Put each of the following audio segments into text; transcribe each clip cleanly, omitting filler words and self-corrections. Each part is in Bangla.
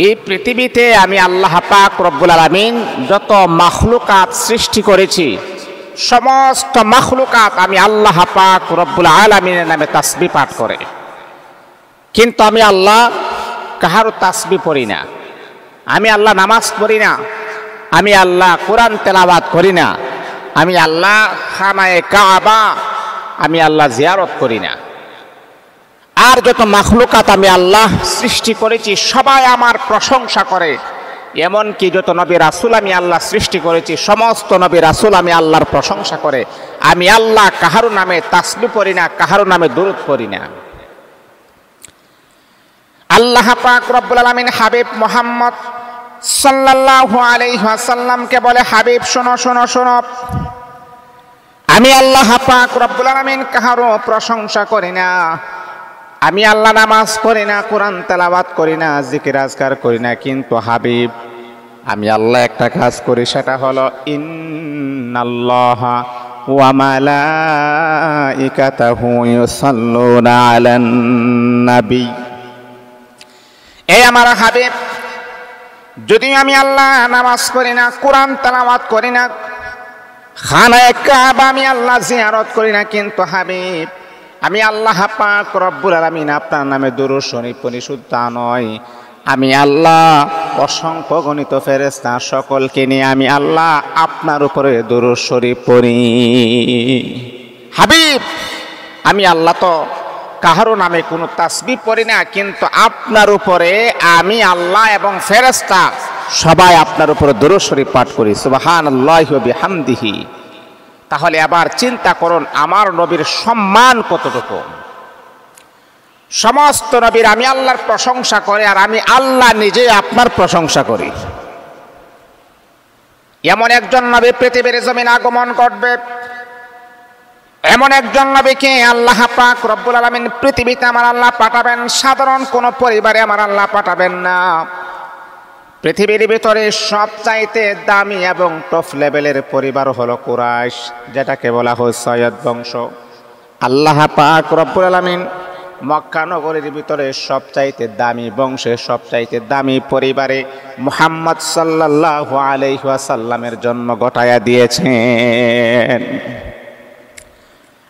এই পৃথিবীতে আমি আল্লাহ পাক রব্বুল আলামিন যত মাখলুকাত সৃষ্টি করেছি, সমস্ত মাখলুকাত আমি আল্লাহ পাক রব্বুল আলামিনের নামে তাসবিহ পাঠ করে। কিন্তু আমি আল্লাহ কাহারও তাসবিহ পড়ি না, আমি আল্লাহ নামাজ পড়ি না, আমি আল্লাহ কোরআন তেলাওয়াত করি না, আমি আল্লাহ খানায়ে কাবা আমি আল্লাহ জিয়ারত করি না। আর যত মাখলুকাত আমি আল্লাহ সৃষ্টি করেছি সবাই আমার প্রশংসা করে। এমনকি যত নবী রাসূল আমি আল্লাহ সৃষ্টি করেছি সমস্ত নবী রাসূল আমি আল্লাহর প্রশংসা করে। আমি আল্লাহ কাহারও নামে তাসবিহ পড়ি না, কাহারও নামে দুরূদ পড়ি না। আল্লাহ পাক রব্বুল আলামিন হাবিব মুহাম্মদ সাল্লাল্লাহু আলাইহি ওয়াসাল্লামকে বলে, হাবিব শোনো শোনো শোনো, আমি আল্লাহ পাক রব্বুল আলামিন কাহারও প্রশংসা করি না, আমি আল্লাহ নামাজ পড়ি না, কোরআন তেলাওয়াত করি না, জিকির আজকার করি না, কিন্তু হাবিব আমি আল্লাহ একটা কাজ করি, সেটা হলো ইন্নাল্লাহা ওয়া মালাইকাতাহু ইউসাল্লুনা আলান নবী। এই আমার হাবিব, যদি আমি আল্লাহ নামাজ পড়ি না, কোরআন তেলাওয়াত করি না, খানায়ে কাবা আমি আল্লাহ জিয়ারত করি না, কিন্তু হাবিব আমি আল্লাহ পাক রব্বুল আলামিন আপনার নামে দুরূদ শরীফ পড়ি, শুধু তা নয়, আমি আল্লাহ অসংখ্য গণিত ফেরেশতা সকলকে নিয়ে আমি আল্লাহ আপনার উপরে দুরূদ শরীফ পড়ি। হাবিব আমি আল্লাহ তো কাহারও নামে কোনো তাসবিহ পড়ি না, কিন্তু আপনার উপরে আমি আল্লাহ এবং ফেরেশতা সবাই আপনার উপরে দুরূদ শরীফ পাঠ করি। সুবহানাল্লাহি ওয়া বিহামদিহি। তাহলে আবার চিন্তা করুন আমার নবীর সম্মান কতটুকু। সমস্ত নবীর আমি আল্লাহর প্রশংসা করে, আর আমি আল্লাহ নিজে আপনার প্রশংসা করি। এমন একজন নবী পৃথিবীর জমিন আগমন করবে, এমন একজন নবীকে আল্লাহ পাক রব্বুল আলামিন পৃথিবীতে আমার আল্লাহ পাঠাবেন। সাধারণ কোন পরিবারে আমার আল্লাহ পাঠাবেন না। পৃথিবীর ভিতরে সবচাইতে দামি এবং টপ লেভেলের পরিবার হলো কুরাইশ, যেটাকে বলা হয় সৈয়দ বংশ। আল্লাহ পাক রব্বুল আলামিন মক্কা নগরীর ভিতরে সবচাইতে দামি বংশে সবচাইতে দামি পরিবারে মুহাম্মদ সাল্লাল্লাহু আলাইহি ওয়াসাল্লামের জন্ম ঘটায়া দিয়েছেন।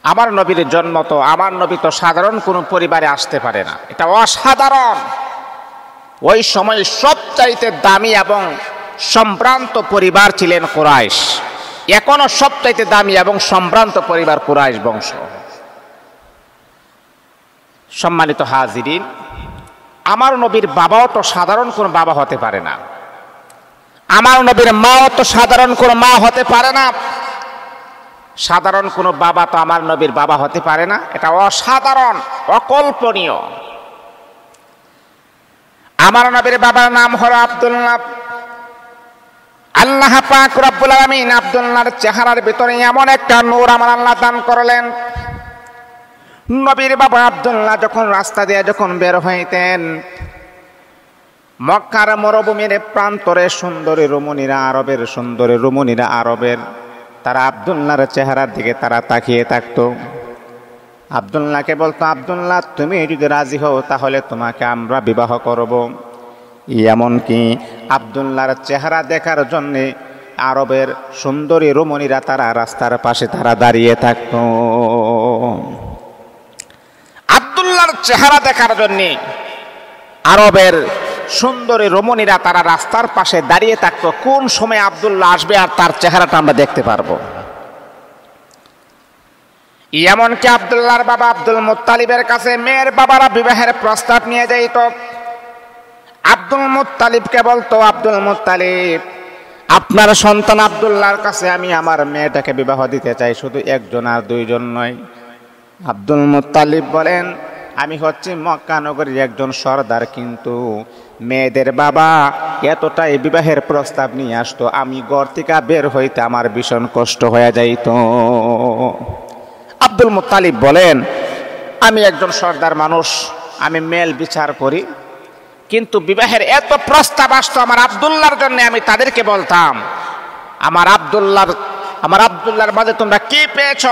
আমার নবীর জন্ম তো, আমার নবী তো সাধারণ কোনো পরিবারে আসতে পারে না, এটা অসাধারণ। ওই সময় সবচাইতে দামি এবং সম্ভ্রান্ত পরিবার ছিলেন কুরাইশ। এখনো সবচাইতে দামি এবং সম্ভ্রান্ত পরিবার কুরাইশ বংশ। সম্মানিত হাজিরিন, আমার নবীর বাবাও তো সাধারণ কোনো বাবা হতে পারে না, আমার নবীর মাও তো সাধারণ কোনো মা হতে পারে না। সাধারণ কোনো বাবা তো আমার নবীর বাবা হতে পারে না, এটা অসাধারণ, অকল্পনীয়। আমার নবীর বাবার নাম হলো আব্দুল্লাহ। আল্লাহ পাক রব্বুল আলামিন আব্দুল্লাহর চেহারার ভিতরে এমন একটা নূর আমার আল্লাহ দান করলেন। নবীর বাবা আব্দুল্লাহ যখন রাস্তা দিয়ে যখন বের হইতেন, মক্কার মরুভূমির প্রান্তরে সুন্দরী রমণীরা আরবের, সুন্দরী রমণীরা আরবের, তারা আব্দুল্লাহর চেহারার দিকে তারা তাকিয়ে থাকতো। আব্দুল্লাহকে বলতো, আব্দুল্লাহ তুমি যদি রাজি হও তাহলে তোমাকে আমরা বিবাহ করব। এমনকি আব্দুল্লাহর চেহারা দেখার জন্যে আরবের সুন্দরী রমণীরা তারা রাস্তার পাশে তারা দাঁড়িয়ে থাকত। আব্দুল্লাহর চেহারা দেখার জন্যে আরবের সুন্দরী রমণীরা তারা রাস্তার পাশে দাঁড়িয়ে থাকত। কোন সময় আব্দুল্লাহ আসবে আর তার চেহারাটা আমরা দেখতে পারবো। এমনকি আব্দুল্লাহর বাবা আব্দুল মুত্তালিবের কাছে মেয়ের বাবারা বিবাহের প্রস্তাব নিয়ে যাইত। আব্দুল মুত্তালিবকে বলতো, আব্দুল মুত্তালিব আপনার সন্তান আব্দুল্লাহর কাছে আমি আমার মেয়েটাকে বিবাহ দিতে চাই, শুধু একজন আর দুইজন নয়। আব্দুল মুত্তালিব বলেন, আমি হচ্ছি মক্কা নগরীর একজন সর্দার, কিন্তু মেয়েদের বাবা এতটাই বিবাহের প্রস্তাব নিয়ে আসতো, আমি ঘর থেকে বের হইতে আমার ভীষণ কষ্ট হয়ে যাইত। আব্দুল মুত্তালিব বলেন, আমি একজন সর্দার মানুষ, আমি মেল বিচার করি, কিন্তু বিবাহের এত প্রস্তাব আসতো আমার আব্দুল্লাহর জন্য, আমি তাদেরকে বলতাম, আমার আব্দুল্লাহর মাঝে তোমরা কি পেয়েছ?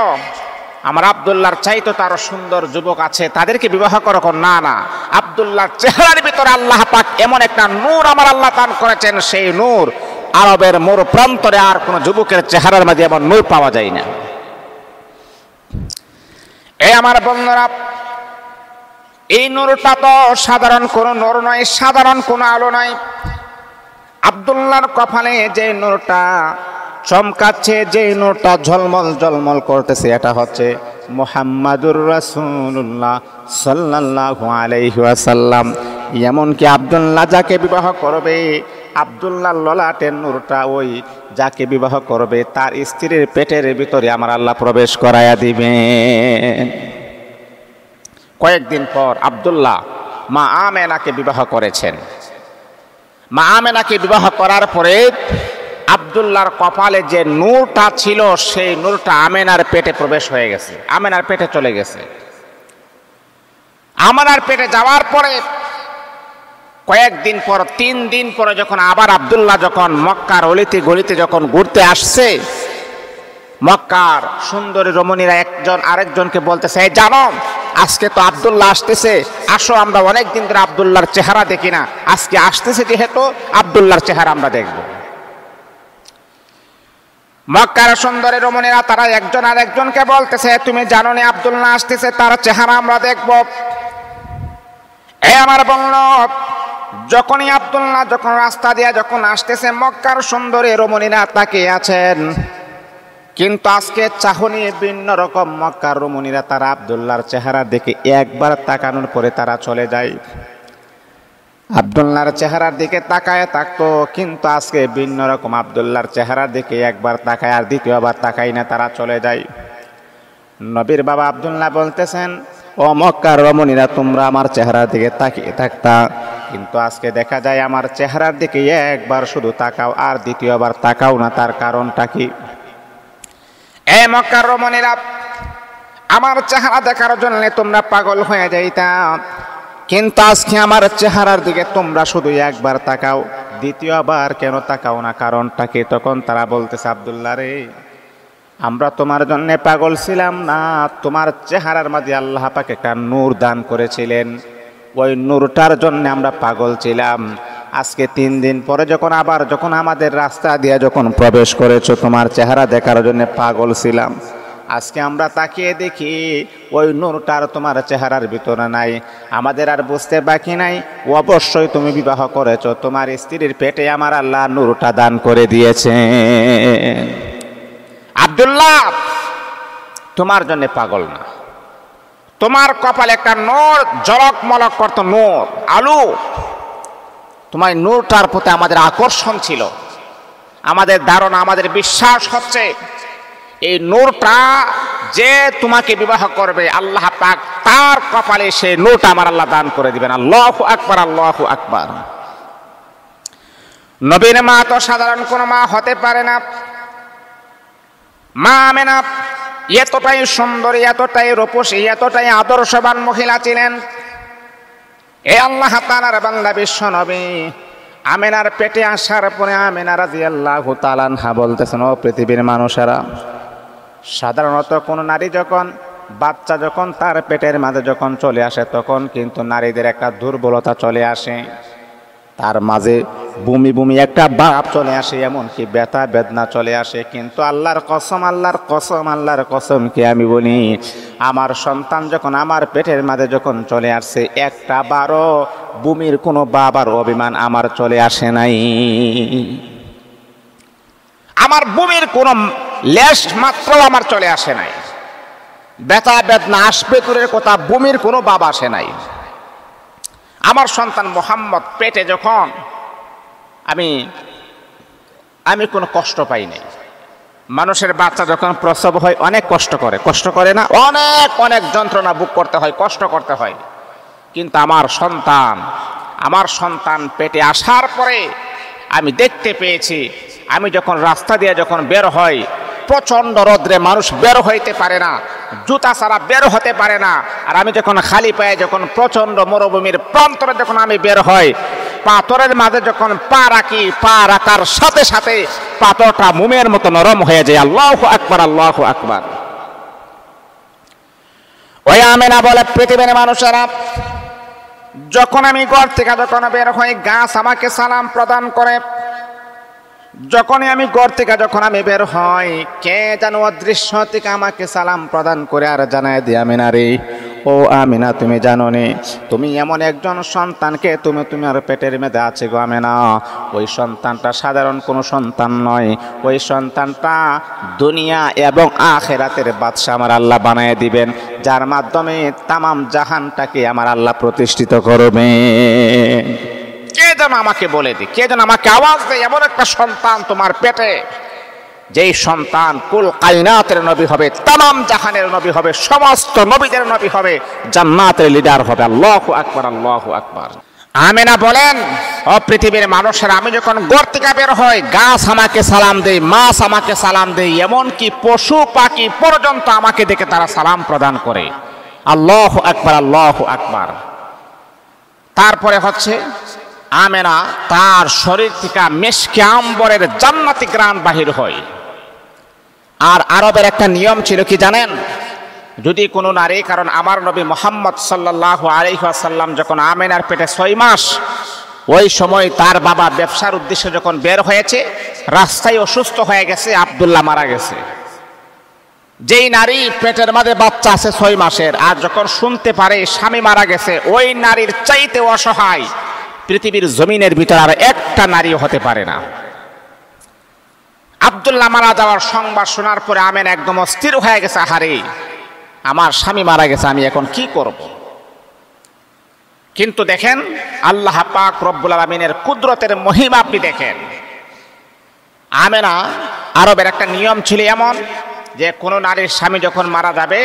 আমার আব্দুল্লাহর চাইতে তো আরো সুন্দর যুবক আছে, তাদেরকে বিবাহ করো। না না, আব্দুল্লাহর চেহারার ভিতরে আল্লাহ পাক এমন একটা নূর আমার আল্লাহ দান করেছেন, সেই নূর আরবের মোর প্রান্তরে আর কোন যুবকের চেহারার মধ্যে এমন নূর পাওয়া যায় না। এই আমার বন্ধুরা, এই নূরটা তো সাধারণ কোন নূর নয়, সাধারণ কোন আলো নয়। আব্দুল্লাহর কপালে যে নূরটা চমকাচ্ছে, যে নূরটা ঝলমল ঝলমল করতেছে, এটা হচ্ছে মুহাম্মাদুর রাসূলুল্লাহ সাল্লাল্লাহু আলাইহি ওয়াসাল্লাম। এমনকি আব্দুল্লাহ যাকে বিবাহ করবে, আব্দুল্লাহর ললাটের নূরটা ওই যাকে বিবাহ করবে তার স্ত্রীর পেটের ভিতরে আমার আল্লাহ প্রবেশ করায়া দিবেন। কয়েকদিন পর আব্দুল্লাহ মা আমেনাকে বিবাহ করেছেন। মা আমেনাকে বিবাহ করার পরে আব্দুল্লাহর কপালে যে নূরটা ছিল, সেই নূরটা আমেনার পেটে প্রবেশ হয়ে গেছে, আমেনার পেটে চলে গেছে। আমেনার পেটে যাওয়ার পরে কয়েকদিন পর, 3 দিন পরে যখন আবার আব্দুল্লাহ যখন মক্কার অলিতে গলিতে যখন ঘুরতে আসছে, মক্কার সুন্দরী রমণীরা একজন আরেকজনকে বলতেছে, এই জানো আজকে তো আব্দুল্লাহ আসতেছে, আসো আমরা অনেকদিন ধরে আব্দুল্লাহর চেহারা দেখি না, আজকে আসতেছে যেহেতু আব্দুল্লাহর চেহারা আমরা দেখব। মক্কার সুন্দরী রমণীরা তারা একজন আরেকজনকে বলতেছে, তুমি জানো না আব্দুল্লাহ আসতেছে, তার চেহারা আমরা দেখব। এই আমার বলল, যখনই আব্দুল্লাহ যখন রাস্তা দিয়ে যখন আসতেছে, মক্কার সুন্দরী রমণীরা তাকিয়ে আছেন, কিন্তু আজকে চাহনি ভিন্ন রকম। মক্কার রমণীরা তারা আব্দুল্লাহর চেহারা দেখে একবার তাকানোর পরে তারা চলে যায়। আব্দুল্লাহর চেহারার দিকে তাকায় থাকতো, কিন্তু আজকে ভিন্ন রকম। আব্দুল্লাহর চেহারার দিকে একবার তাকায় আর দ্বিতীয়বার তাকায় না, তারা চলে যায়। নবীর বাবা আব্দুল্লাহ বলতেছেন, ও মক্কার রমণীরা, তোমরা আমার চেহারার দিকে তাকিয়ে থাকতা, কিন্তু আজকে দেখা যায় আমার চেহারার দিকে একবার শুধু তাকাও আর দ্বিতীয়বার তাকাও না, তার কারণটা কি? এ মক্কার রমণীরা, আমার চেহারা দেখার জন্য তোমরা পাগল হয়ে যাইতা, কিন্তু আজকে আমার চেহারার দিকে তোমরা শুধু একবার তাকাও, দ্বিতীয়বার কেন তাকাও না, কারণটা কি? তখন তারা বলতেছে, আব্দুল্লাহ রে, আমরা তোমার জন্য পাগল ছিলাম না, তোমার চেহারার মাঝে আল্লাহ পাক একটা নূর দান করেছিলেন, ওই নূরটার জন্য আমরা পাগল ছিলাম। আজকে 3 দিন পরে যখন আবার যখন আমাদের রাস্তা দিয়ে যখন প্রবেশ করেছো, তোমার চেহারা দেখার জন্য পাগল ছিলাম। আজকে আমরা তাকিয়ে দেখি ওই নূরটার তোমার চেহারার ভিতরে নাই। আমাদের আর বুঝতে বাকি নাই, অবশ্যই তুমি বিবাহ করেছো, তোমার স্ত্রীর পেটে আমার আল্লাহ নূরটা দান করে দিয়েছে। আব্দুল্লাহ, তোমার জন্য পাগল না, তোমার কপালে একটা নূর ঝলক মলক করতো, নূর আলু, তোমার নূরটার প্রতি আমাদের আকর্ষণ ছিল। আমাদের ধারণা, আমাদের বিশ্বাস হচ্ছে এই নূরটা যে তোমাকে বিবাহ করবে, আল্লাহ পাক তার কপালে সেই নূরটা আমার আল্লাহ দান করে দিবেন। আল্লাহু আকবার, আল্লাহু আকবার। নবীর মা তো সাধারণ কোন মা হতে পারে না। মা আমেনা এতটাই সুন্দরী, এতটাই রূপসী, এতটাই আদর্শবান মহিলা ছিলেন। এই আল্লাহ তাআলার বান্দা বিশ্ব নবী আমেনার পেটে আসার পরে আমেনা রাদিয়াল্লাহু তাআলা আনহা বলতেছেন, ও পৃথিবীর মানুষেরা, সাধারণত কোন নারী যখন বাচ্চা যখন তার পেটের মাঝে যখন চলে আসে, তখন কিন্তু নারীদের একটা দুর্বলতা চলে আসে, তার মাঝে বমি বমি একটা ভাব চলে আসে, এমনকি ব্যথা বেদনা চলে আসে। কিন্তু আল্লাহর কসম, আল্লাহর কসম, আল্লাহর কসম কি আমি বলি, আমার সন্তান যখন আমার পেটের মাঝে যখন চলে আসছে, একটা বারও বমির কোনো বাবার অভিমান আমার চলে আসে নাই। আমার বমির কোনো লেশ মাত্র আমার চলে আসে নাই। ব্যথা বেদনা আসবে দূরের কথা, বমির কোনো বাব আসে নাই। আমার সন্তান মোহাম্মদ পেটে যখন আমি কোনো কষ্ট পাই নাই। মানুষের বাচ্চা যখন প্রসব হয় অনেক কষ্ট করে না, অনেক অনেক যন্ত্রণা ভোগ করতে হয়, কষ্ট করতে হয়। কিন্তু আমার সন্তান পেটে আসার পরে আমি দেখতে পেয়েছি, আমি যখন রাস্তা দিয়ে যখন বের হই, প্রচন্ড রোদ্রে মানুষ বের হইতে পারে না, জুতা ছাড়া বের হতে পারে না। আর আমি যখন খালি পায়ে যখন প্রচন্ড মরুভূমির প্রান্তরে যখন আমি বের হই, পাথরের মাঝে যখন পা রাখি, পা রাখার সাথে সাথে পাথরটা মোমের মতো নরম হয়ে যায়। আল্লাহু আকবার, আল্লাহু আকবার। ওই আমেনা বলে, পৃথিবীর মানুষেরা, যখন আমি ঘর থেকে যখন বের হই, গাছ আমাকে সালাম প্রদান করে। যখনই আমি ঘর থেকে যখন আমি বের হই, কে যেন অদৃশ্য থেকে আমাকে সালাম প্রদান করে আর জানায় দিয়ে, আমিনা রে, ও আমিনা, তুমি জানো নি, তুমি এমন একজন সন্তানকে তোমার পেটের মধ্যে আছে গো আমিনা। ওই সন্তানটা সাধারণ কোনো সন্তান নয়, ওই সন্তানটা দুনিয়া এবং আখিরাতের বাদশা আমার আল্লাহ বানায় দিবেন, যার মাধ্যমে তামাম জাহানটাকে আমার আল্লাহ প্রতিষ্ঠিত করবেন। কে যেন আমাকে বলে দি, কে যেন আমাকে আওয়াজ দেয়, এমন একটা সন্তান তোমার পেটে, যেই সন্তান কুল কায়নাতের নবী হবে, তামাম জাহানের নবী হবে, সমস্ত নবীদের নবী হবে, জান্নাতের লিডার হবে। আল্লাহু আকবার, আল্লাহু আকবার। আমিনা বলেন, ও পৃথিবীর মানুষেরা, আমি যখন ঘর থেকে বের হই, গাছ আমাকে সালাম দেয়, মাছ আমাকে সালাম দেয়, এমনকি পশু পাখি পর্যন্ত আমাকে দেখে তারা সালাম প্রদান করে। আল্লাহু আকবার, আল্লাহু আকবার। তারপরে হচ্ছে আমেনা তার শরীর থেকে মিশকে আম্বরের জান্নাতি ঘ্রাণ বাহির হয়। আর আরবের একটা নিয়ম ছিল কি জানেন, যদি কোনো নারী, কারণ আমার নবী মুহাম্মদ সাল্লাল্লাহু আলাইহি ওয়াসাল্লাম যখন আমেনার পেটে 6 মাস, ওই সময় তার বাবা ব্যবসার উদ্দেশ্যে যখন বের হয়েছে, রাস্তায় অসুস্থ হয়ে গেছে, আব্দুল্লাহ মারা গেছে। যেই নারী পেটের মধ্যে বাচ্চা আছে 6 মাসের, আর যখন শুনতে পারে স্বামী মারা গেছে, ওই নারীর চাইতে অসহায় পৃথিবীর জমিনের ভিতর আর একটা নারীও হতে পারে না। আব্দুল্লাহ মারা যাওয়ার সংবাদ শোনার পরে আমেনা একদম অস্থির হয়ে গেছে, আহারে আমার স্বামী মারা গেছে, আমি এখন কি করব। কিন্তু দেখেন আল্লাহ পাক রব্বুল আলামিনের কুদরতের মহিমা আপনি দেখেন। আমেনা, আরবের একটা নিয়ম ছিল এমন যে কোনো নারীর স্বামী যখন মারা যাবে,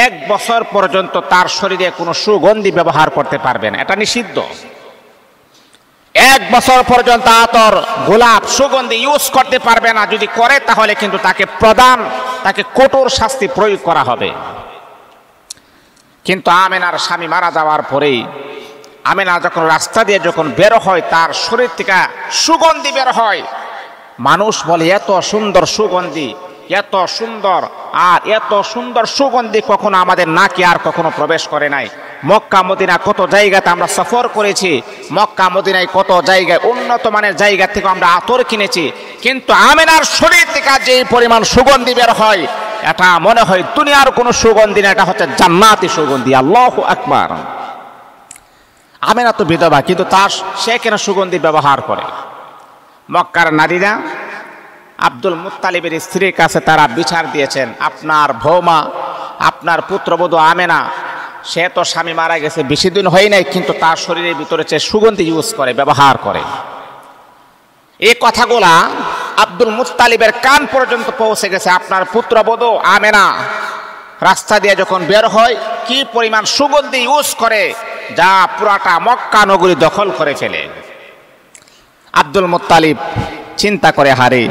1 বছর পর্যন্ত তার শরীরে কোনো সুগন্ধি ব্যবহার করতে পারবে না, এটা নিষিদ্ধ। 1 বছর পর্যন্ত আতর, গোলাপ, সুগন্ধি ইউজ করতে পারবে না। যদি করে তাহলে কিন্তু তাকে কঠোর শাস্তি প্রয়োগ করা হবে। কিন্তু আমেনার স্বামী মারা যাওয়ার পরেই আমেনা যখন রাস্তা দিয়ে যখন বের হয়, তার শরীর থেকে সুগন্ধি বের হয়। মানুষ বলে, এত সুন্দর সুগন্ধি, এত সুন্দর, আর এত সুন্দর সুগন্ধি কখনো আমাদের নাকে আর কখনো প্রবেশ করে নাই। মক্কা মদিনা কত জায়গাতে আমরা সফর করেছি, মক্কা মদিনায় কত জায়গায় উন্নত মানের জায়গা থেকে আমরা আতর কিনেছি, কিন্তু আমেনার শরীর থেকে যে পরিমাণ সুগন্ধি বের হয়, এটা মনে হয় দুনিয়ার কোনো সুগন্ধি না, এটা হচ্ছে জান্নাতি সুগন্ধি। আল্লাহু আকবার। আমেনা তো বিধবা, কিন্তু সে কেন সুগন্ধি ব্যবহার করে? মক্কার নারীরা আব্দুল মুত্তালিবের স্ত্রীর কাছে তারা বিচার দিয়েছেন, আপনার বৌমা, আপনার পুত্রবধূ আমেনা, সে তো স্বামী মারা গেছে, বেশি দিন হয় নাই, কিন্তু তার শরীরের ভিতরে সুগন্ধি ইউজ করে, ব্যবহার করে। এই কথাগুলা আব্দুল মুত্তালিবের কান পর্যন্ত পৌঁছে গেছে। আপনার পুত্রবধূ আমেনা রাস্তা দিয়ে যখন বের হয়, কি পরিমাণ সুগন্ধি ইউজ করে, যা পুরাটা মক্কা নগরী দখল করে ফেলে। আব্দুল মুত্তালিব চিন্তা করে, হারে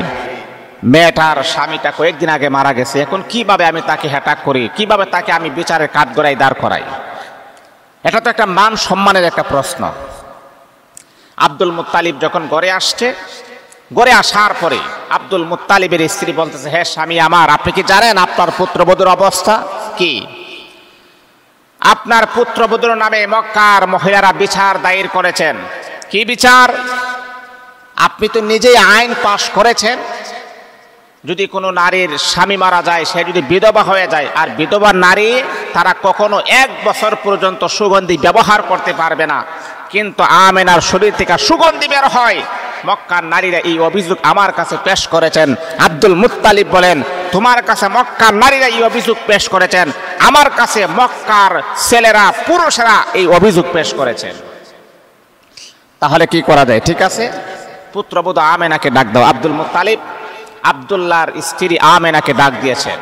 মেয়েটার স্বামীটা কয়েকদিন আগে মারা গেছে, এখন কিভাবে আমি তাকে হ্যাটাক করি, কিভাবে তাকে আমি বিচারের কাঠগড়ায় দাঁড় করাই? এটা তো একটা মান সম্মানের একটা প্রশ্ন। আব্দুল মুত্তালিব যখন ঘরে আসার পরে আব্দুল মুত্তালিবের স্ত্রী বলতেছে, হে স্বামী আমার, আপনি কি জানেন আপনার পুত্রবধূর অবস্থা কি? আপনার পুত্রবধূর নামে মক্কার মহিলারা বিচার দায়ের করেছেন। কি বিচার? আপনি তো নিজেই আইন পাশ করেছেন, যদি কোনো নারীর স্বামী মারা যায়, সে যদি বিধবা হয়ে যায়, আর বিধবা নারী তারা কখনো 1 বছর পর্যন্ত সুগন্ধি ব্যবহার করতে পারবে না। কিন্তু আমেনার শরীর থেকে সুগন্ধি বের হয়। মক্কার নারীরা এই অভিযোগ আমার কাছে পেশ করেছেন। আব্দুল মুত্তালিব বলেন, তোমার কাছে মক্কার নারীরা এই অভিযোগ পেশ করেছেন, আমার কাছে মক্কার ছেলেরা, পুরুষেরা এই অভিযোগ পেশ করেছেন। তাহলে কি করা যায়? ঠিক আছে, পুত্রবধূ আমেনাকে ডাক দাও। আব্দুল মুত্তালিব আব্দুল্লাহর স্ত্রী আমেনাকে ডাক দিয়েছেন,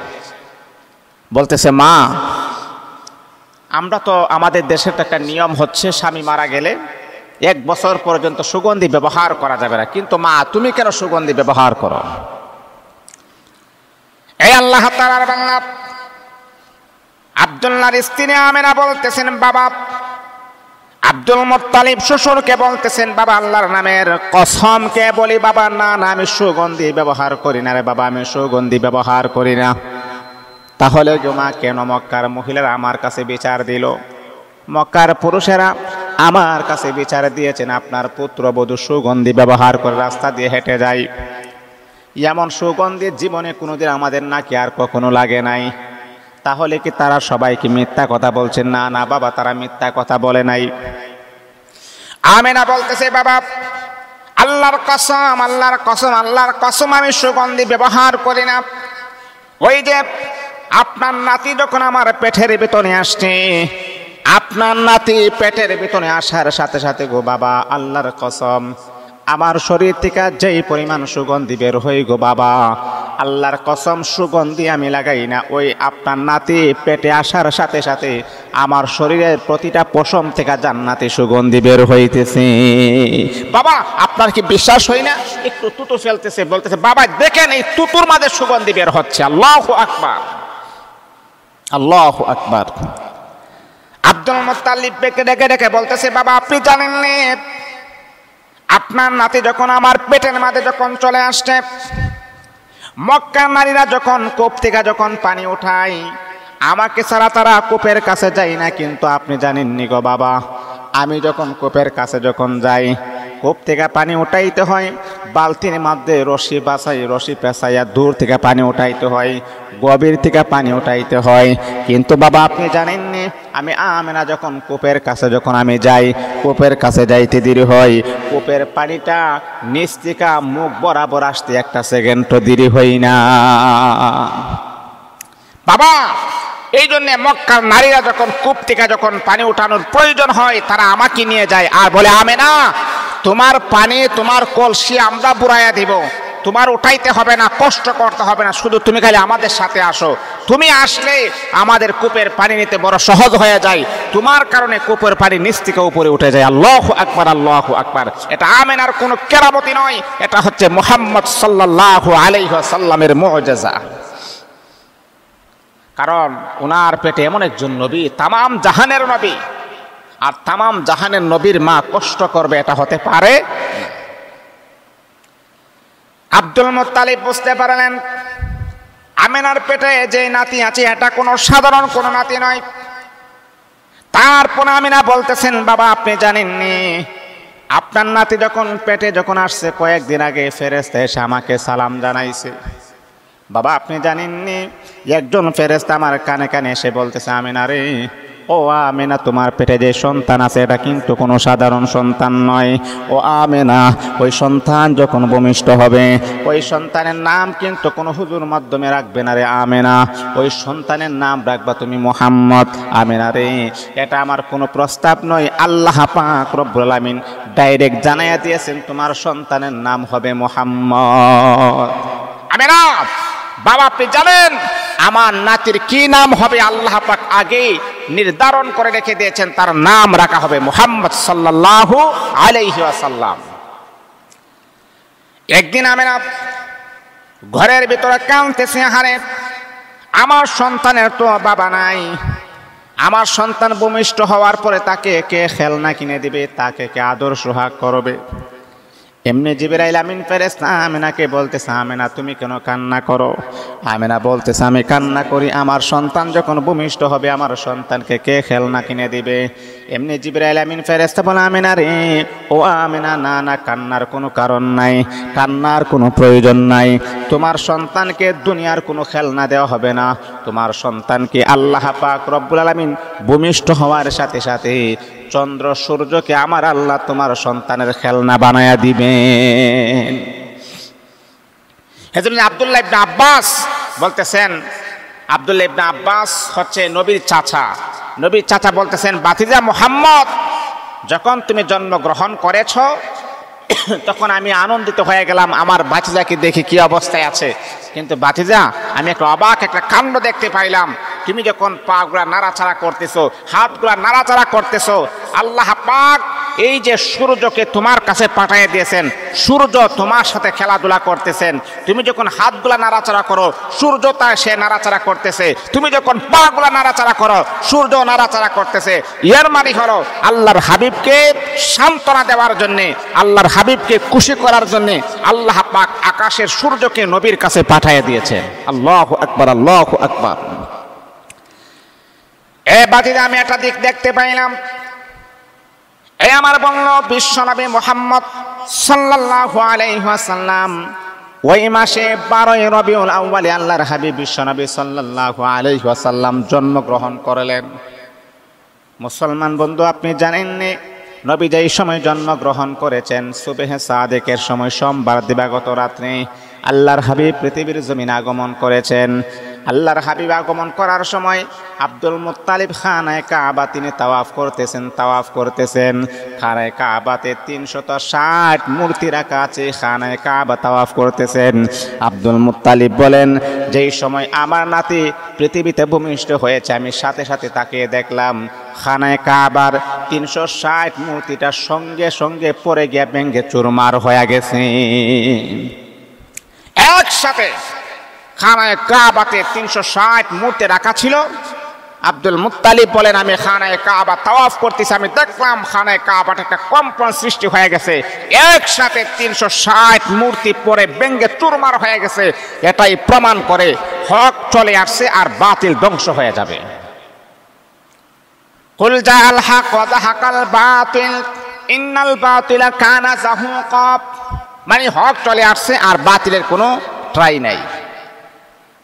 বলতেছে, মা, আমরা তো, আমাদের দেশের তো একটা নিয়ম হচ্ছে, স্বামী মারা গেলে 1 বছর পর্যন্ত সুগন্ধি ব্যবহার করা যাবে না, কিন্তু মা, তুমি কেন সুগন্ধি ব্যবহার করো? এই আল্লাহ তাআলার বান্দা আব্দুল্লাহর স্ত্রী আমেনা বলতেছেন, বাবা, আব্দুল মুত্তালিব শ্বশুরকে বলতেছেন, বাবা, আল্লাহর নামের কসমকে বলি, বাবা, না না, আমি সুগন্ধি ব্যবহার করি না রে বাবা, আমি সুগন্ধি ব্যবহার করি না। তাহলে মা কেন মক্কার মহিলারা আমার কাছে বিচার দিল? মক্কার পুরুষেরা আমার কাছে বিচার দিয়েছেন আপনার পুত্রবধূ সুগন্ধি ব্যবহার করে রাস্তা দিয়ে হেঁটে যায়, এমন সুগন্ধি জীবনে কোনোদিন আমাদের নাকি আর কখনো লাগে নাই। তাহলে কি তারা সবাইকে মিথ্যা কথা বলছেন? না না বাবা, তারা মিথ্যা কথা বলে নাই। আমেনা বলতেছে, বাবা আল্লাহর কসম, আল্লাহর কসম, আল্লাহর কসম, আমি সুগন্ধি ব্যবহার করি না। ওই যে আপনার নাতি যখন আমার পেটের ভিতরে আসছে, আপনার নাতি পেটের ভিতরে আসার সাথে সাথে গো বাবা, আল্লাহর কসম, আমার শরীর থেকে যেই পরিমাণ সুগন্ধি বের হই গো বাবা, আল্লাহর কসম, সুগন্ধি আমি লাগাই না। ওই আপনার নাতি পেটে আসার সাথে সাথে আমার শরীরের প্রতিটা পশম থেকে জান্নাতি সুগন্ধি বের হইতেছে। বাবা আপনার কি বিশ্বাস হয় না? একটু তুতু ফেলতেছে, বলতেছে, বাবা দেখেন এই তুতুর মাঝে সুগন্ধি বের হচ্ছে। আল্লাহু আকবার, আল্লাহু আকবার। আব্দুল মুত্তালিব ডেকে ডেকে ডেকে বলতেছে, বাবা আপনি জানেন না, আপনার নাতি যখন আমার পেটের মাঝে যখন চলে আসছে, মক্কার নারীরা যখন কূপ থেকে যখন পানি উঠায়, আমাকে ছাড়া তারা কূপের কাছে যায় না। কিন্তু আপনি জানেননি গো বাবা, আমি যখন কূপের কাছে যখন যাই, কূপ থেকে পানি উঠাইতে হয়, বালতির মধ্যে রশি বাছাই, রশি পেঁচাইয়া দূর থেকে পানি উঠাইতে হয়, গভীর থেকে পানি উঠাইতে হয়। কিন্তু বাবা আপনি জানেননি, আমি আমেনা যখন কূপের কাছে যখন আমি যাই, কূপের কাছে যাইতে দেরি হয়, কূপের পানিটা নিচ থেকে মুখ বরাবর আসতে একটা সেকেন্ডও দেরি হই না। বাবা এই জন্য মক্কার নারীরা যখন কূপ থেকে যখন পানি উঠানোর প্রয়োজন হয়, তারা আমাকে নিয়ে যায় আর বলে, আমেনা তোমার পানি, তোমার কলসি আমরা বুড়াইয়া দিব, তোমার উঠাইতে হবে না, কষ্ট করতে হবে না, শুধু তুমি খালি আমাদের সাথে আসো। তুমি আসলে আমাদের কূপের পানি নিতে বড় সহজ হয়ে যায়, তোমার কারণে কূপের পানি নিচ থেকে উপরে উঠে যায়। আল্লাহু আকবার, আল্লাহু আকবার। এটা আমেনার কোনো কেরামতি নয়, এটা হচ্ছে মুহাম্মদ সাল্লাল্লাহু আলাইহি ওয়াসাল্লামের মুআজিজা। কারণ ওনার পেটে এমন একজন নবী, তামাম জাহানের নবী, আর তামাম জাহানের নবীর মা কষ্ট করবে এটা হতে পারে? আব্দুল মুত্তালিব বুঝতে পারলেন আমেনার পেটে যে নাতি আছে এটা কোনো সাধারণ কোনো নাতি নয়। তারপর আমিনা বলতেছেন, বাবা আপনি জানেননি, আপনার নাতি যখন পেটে যখন আসছে, কয়েকদিন আগে ফেরেশতা এসে আমাকে সালাম জানাইছে। বাবা আপনি জানেননি, একজন ফেরেশতা আমার কানে কানে এসে বলতেছে, আমিনা রে, ও আমেনা তোমার পেটে যে সন্তান আছে এটা কিন্তু কোনো সাধারণ সন্তান নয়। ও আমেনা, ওই সন্তান যখন ভূমিষ্ঠ হবে, ওই সন্তানের নাম কিন্তু কোনো হুজুর মাধ্যমে রাখবে না রে আমেনা, ওই সন্তানের নাম রাখবা তুমি মুহাম্মদ। আমেনা রে, এটা আমার কোনো প্রস্তাব নয়, আল্লাহ পাক রব্বুল আলামিন ডাইরেক্ট জানাইয়া দিয়েছেন তোমার সন্তানের নাম হবে মুহাম্মদ। আমেনা, বাবা আপনি জানেন আমার নাতির কি নাম হবে? আল্লাহ পাক আগে নির্ধারণ করে রেখে দিয়েছেন, তার নাম রাখা হবে মুহাম্মদ সাল্লাল্লাহু আলাইহি ওয়াসাল্লাম। একদিন আমেনা ঘরের ভিতরে কাঁদতেছে, হারে আমার সন্তানের তো বাবা নাই, আমার সন্তান ভূমিষ্ঠ হওয়ার পরে তাকে কে খেলনা কিনে দিবে, তাকে কে আদর সোহাগ করবে? এমনি জিবরাইল আমিন ফেরেশতা আমেনাকে বলতেছে, আমেনা তুমি কেন কান্না করো? আমেনা বলতেছে, আমি কান্না করি আমার সন্তান যখন ভূমিষ্ঠ হবে, আমার সন্তানকে কে খেলনা কিনে দিবে? এমনি জিবরাইল আমিন ফেরেশতা বলে, আমেনা রে, ও আমেনা, না না, কান্নার কোনো কারণ নাই, কান্নার কোনো প্রয়োজন নাই। তোমার সন্তানকে দুনিয়ার কোনো খেলনা দেওয়া হবে না, তোমার সন্তানকে আল্লাহ পাক রব্বুল আলামিন ভূমিষ্ঠ হওয়ার সাথে সাথে চন্দ্র সূর্যকে আমার আল্লাহ তোমার সন্তানের খেলনা বানায়া দিবেন। এজন্য আব্দুল্লাহ ইবনে আব্বাস বলতেছেন, আব্দুল্লাহ ইবনে আব্বাস হচ্ছে নবীর চাচা। নবীর চাচা বলতেছেন, ভাতিজা মুহাম্মদ, যখন তুমি জন্মগ্রহণ করেছো তখন আমি আনন্দিত হয়ে গেলাম আমার ভাতিজাকে দেখে কি অবস্থায় আছে। কিন্তু ভাতিজা, আমি একটা অবাক একটা কাণ্ড দেখতে পাইলাম, তুমি যখন পাগুলা নাড়াচাড়া করতেছো, হাতগুলা নাড়াচাড়া করতেছো, আল্লাহ পাক এই যে সূর্যকে তোমার কাছে পাঠিয়ে দিয়েছেন, সূর্য তোমার সাথে খেলাধুলা করতেছেন। তুমি যখন হাতগুলা নাড়াচাড়া করো, সূর্য তা সে নাড়াচাড়া করতেছে। তুমি যখন পাগুলা নাড়াচাড়া করো, সূর্য নাড়াচাড়া করতেছে। এর মানে হলো আল্লাহর হাবিবকে সান্ত্বনা দেওয়ার জন্যে, আল্লাহর হাবিবকে খুশি করার জন্যে আল্লাহ পাক আকাশের সূর্যকে নবীর কাছে পাঠিয়ে দিয়েছেন। আল্লাহু আকবার, আল্লাহু আকবার। এ বাতিদা আমি একটা দিক দেখতে পাইলাম, এই আমার বলল বিশ্বনবী মুহাম্মদ সাল্লাল্লাহু আলাইহি ওয়াসাল্লাম ওই মাসে 12ই রবিউল আউয়ালে আল্লাহর হাবিব বিশ্বনবী সাল্লাল্লাহু আলাইহি ওয়াসাল্লাম জন্মগ্রহণ করলেন। মুসলমান বন্ধু, আপনি জানেননি নবী যেই সময় জন্মগ্রহণ করেছেন সুবহে সাদেকের সময় সোমবার দিবাগত রাত্রে আল্লাহর হাবিব পৃথিবীর জমিনে আগমন করেছেন। আল্লাহর হাবিব আগমন করার সময় আব্দুল মুত্তালিব খানায়ে কাবা তিনি তাওয়াফ করতেছেন। খানায়ে কাবাতে 360 মূর্তি রাখা আছে, খানায়ে কাবা তাওয়াফ করতেছেন। আব্দুল মুত্তালিব বলেন, যেই সময় আমার নাতি পৃথিবীতে ভূমিষ্ঠ হয়েছে আমি সাথে সাথে তাকিয়ে দেখলাম খানায়ে কাবার 360 মূর্তিটা সঙ্গে সঙ্গে পড়ে গিয়ে ভেঙে চুরমার হয়ে গেছে। একসাথে খানায়ে কাবাতে 360 মূর্তি রাখা ছিল। আব্দুল মুত্তালিব বলেন, আমি খানায়ে কাবা তাওয়াফ করতেছি, আমি দেখলাম খানায়ে কাবাটা একটা কম্পন সৃষ্টি হয়ে গেছে, একসাথে 360 মূর্তি পরে ভেঙে চুরমার হয়ে গেছে। এটাই প্রমাণ করে হক চলে আসছে আর বাতিল ধ্বংস হয়ে যাবে। কুল জাআল হক ওয়া যাহাকাল বাতিল ইন্নাল বাতিলা কানা যাহুকা, মানে হক চলে আসছে আর বাতিলের কোনো ট্রাই নাই,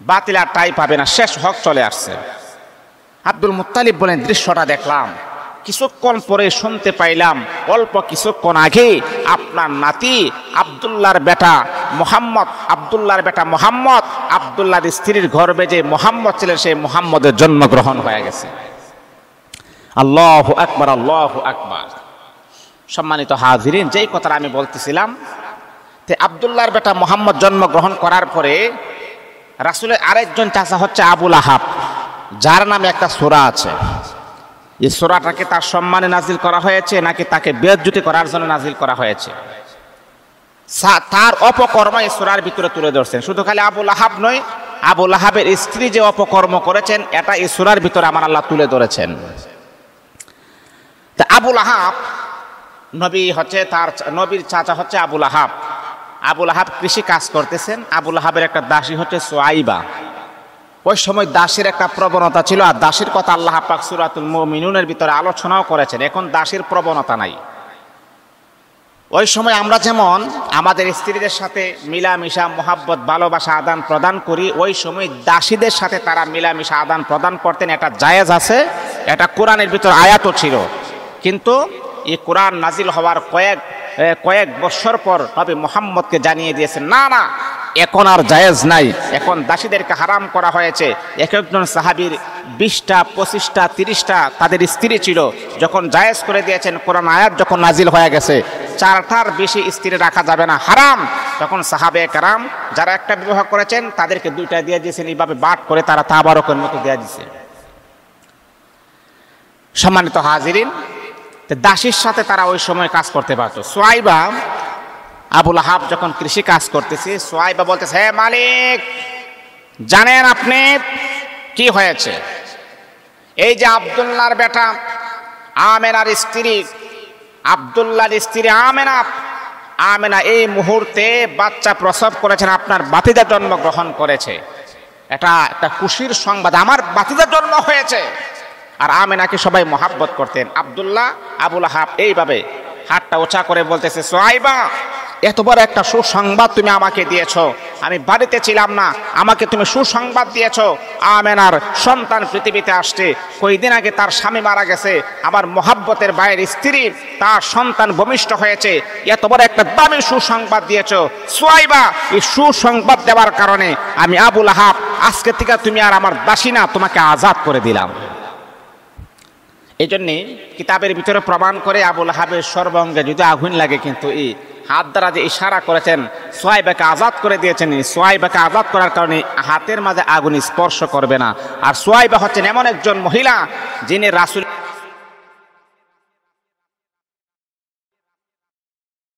বাতিল আর ট্রাই পাবে না, শেষ হক চলে আসছে। আব্দুল মুত্তালিব বলেন, দৃশ্যটা দেখলাম, কিছুক্ষণ পরে শুনতে পাইলাম অল্প কিছুক্ষণ আগে আপনার নাতি আব্দুল্লাহর বেটা মোহাম্মদ, আব্দুল্লাহর স্ত্রীর গর্ভে যে মোহাম্মদ ছিলেন সেই মোহাম্মদের জন্মগ্রহণ হয়ে গেছে। আল্লাহু আকবার, আল্লাহু আকবার। সম্মানিত হাজিরিন, যেই কথাটা আমি বলতেছিলাম, আব্দুল্লাহর বেটা মোহাম্মদ জন্মগ্রহণ করার পরে রাসূলের আরেকজন চাচা হচ্ছে আবুল আহাব, যার নামে একটা সূরা আছে। এই সূরাটাকে তার সম্মানে নাজিল করা হয়েছে নাকি তাকে বেইজ্জতি করার জন্য নাজিল করা হয়েছে, তার অপকর্ম এই সূরার ভিতরে তুলে ধরছেন। শুধু খালি আবুল আহাব নয়, আবুল আহাবের স্ত্রী যে অপকর্ম করেছেন এটা এই সূরার ভিতরে আমার আল্লাহ তুলে ধরেছেন। তা আবুল আহাব নবীর চাচা হচ্ছে আবুল আহাব। আবুল আহাব কৃষি কাজ করতেছেন। আবুল আহাবের একটা দাসী হচ্ছে সুয়াইবা। ওই সময় দাসীর একটা প্রবণতা ছিল, আর দাসীর কথা আল্লাহ পাক সূরাতুল মুমিনুনের ভিতরে আলোচনাও করেছেন। এখন দাসীর প্রবণতা নাই। ওই সময় আমরা যেমন আমাদের স্ত্রীদের সাথে মিলামিশা মোহাব্বত ভালোবাসা আদান প্রদান করি, ওই সময় দাসীদের সাথে তারা মিলামিশা আদান প্রদান করতেন। এটা জায়েজ আছে, এটা কোরআনের ভিতর আয়াতও ছিল। কিন্তু এই কোরআন নাজিল হওয়ার কয়েক বছর পর নবী মুহাম্মদকে জানিয়ে দিয়েছেন, না না, এখন আর জায়েজ নাই, এখন দাসীদেরকে হারাম করা হয়েছে। এক একজন সাহাবীর 20টা 25টা 30টা তাদের স্ত্রী ছিল। যখন জায়েজ করে দিয়েছেন, কোরআন আয়াত যখন নাজিল হয়ে গেছে 4টার বেশি স্ত্রী রাখা যাবে না, হারাম, তখন সাহাবে কেরাম যারা একটা বিবাহ করেছেন তাদেরকে 2টা দিয়ে দিয়েছেন। এইভাবে বাট করে তারা তাবারকের মতো দিয়ে দিয়েছে। সম্মানিত হাজিরিন, দাসীর সাথে তারা ওই সময় কাজ করতে পারত। সুয়াইবা, আবুল আহাব যখন কৃষি কাজ করতেছে, সুয়াইবা বলতেছে, হে মালিক, জানেন আপনি কি হয়েছে? এই যে আব্দুল্লাহর বেটা আমেনার স্ত্রী, আব্দুল্লাহর স্ত্রী আমেনা এই মুহূর্তে বাচ্চা প্রসব করেছেন, আপনার ভাতিজা জন্মগ্রহণ করেছে। এটা একটা খুশির সংবাদ, আমার ভাতিজা জন্ম হয়েছে। আর আমেনাকে সবাই মহাব্বত করতেন। আবুল আহাব এইভাবে হাতটা উঁচা করে বলতেছে, সুয়াইবা, এত বড় একটা সুসংবাদ তুমি আমাকে দিয়েছো, আমি বাড়িতে ছিলাম না, আমাকে তুমি সুসংবাদ দিয়েছো। আমেনার সন্তান পৃথিবীতে আসছে, কয়েকদিন আগে তার স্বামী মারা গেছে, আমার মহাব্বতের ভাইয়ের স্ত্রী তার সন্তান ভূমিষ্ঠ হয়েছে, এত বড় একটা দামি সুসংবাদ দিয়েছো। সুয়াইবা, এই সুসংবাদ দেওয়ার কারণে আমি আবুল আহাব আজকে থেকে তুমি আর আমার দাসী না, তোমাকে আজাদ করে দিলাম। এই জন্যে কিতাবের ভিতরে প্রমাণ করে আবুল আহাবের সর্বাঙ্গে যদি আগুন লাগে, কিন্তু এই হাত দ্বারা যে ইশারা করেছেন সুয়াইবাকে আজাদ করে দিয়েছেন, সুয়াইবাকে আজাদ করার কারণে হাতের মাঝে আগুন স্পর্শ করবে না। আর সুয়াইবা হচ্ছেন এমন একজন মহিলা যিনি রাসূল